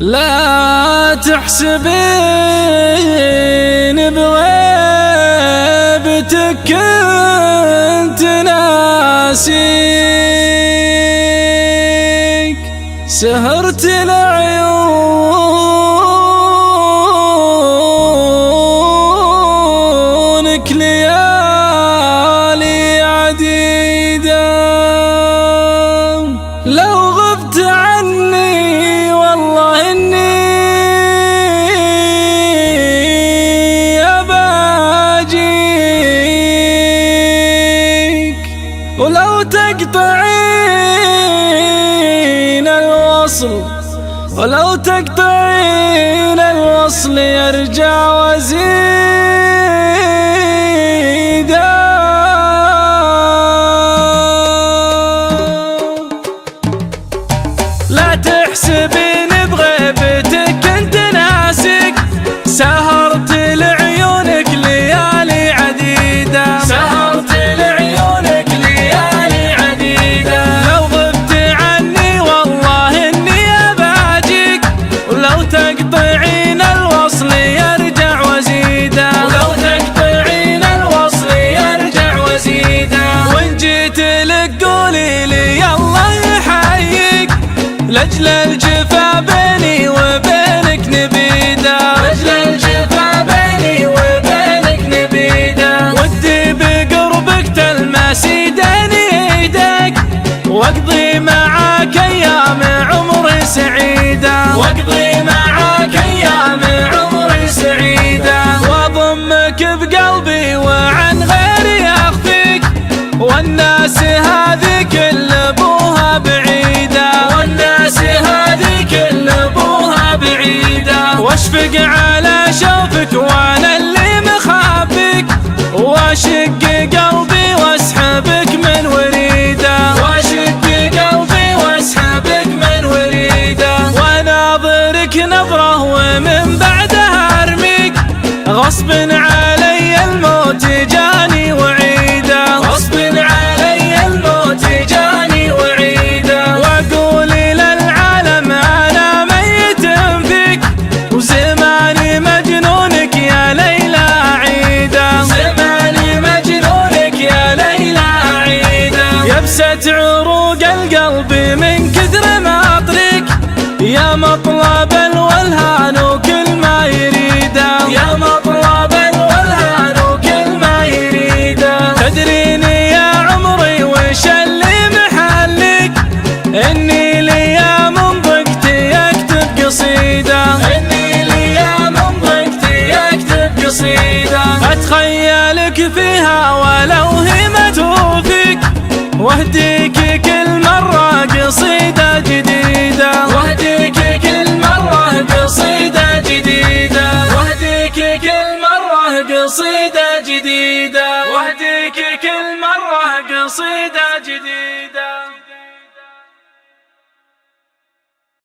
لا تحسبين بغيبتك كنت ناسيك، سهرت لعيونك ليالي عديدة. لو غبت عني والله إني أباجيك، ولو تقطعين الوصل يرجع وزيدا. لا تحسبين بغيبتك كنت ناسك، سهرت لعيونك ليالي عديدة، سهرت لعيونك ليالي عديدة. لو غبت عني والله إني أباجيك، ولو تقطعين الوصل يرجع وزيدا، ولو تقطعين الوصل يرجع وزيدا. وإن جيت لك قولي لي الله يحييك، لأجل الجفا بيني وبينك نبيدا، لأجل الجفا بيني وبينك نبيدا. ودي بقربك تلمس يديني يدك، واقضي معاك أيام عمري سعيدة، واقضي معاك أيام عمري سعيدة. واضمك بقلبي وعن غيري أخفيك، والناس هذه كل أبوها بعيدة، والناس هذه كل أبوها بعيدة. واشفق على شوفك وانا اللي مخافك، واشق قلبي واسحبك من وريده، واشق قلبي واسحبك من وريده. وناظرك نظره ومن بعدها ارميك، غصب علي الموت جاني وعيده، غصب علي الموت جاني وعيده. واقول للعالم انا ميت فيك، وزماني مجنونك يا ليلى عيده، زماني مجنونك يا ليلى عيده. يبست عروق القلب من كثر ما اطريك، يا مطلب الولهان وكل ما يريده، يا مطلب الولهان وكل ما يريده. تدريني يا عمري وش اللي محلك، إني ليا من ضيقتي أكتب قصيدة، إني ليا من ضيقتي أكتب قصيدة. أتخيلك فيها ولو هي ما توفيك، واهديك كل مرة قصيدة جديدة، واهديك كل مرة قصيدة جديدة، واهديك كل مرة قصيدة جديدة، واهديك كل مرة قصيدة جديدة.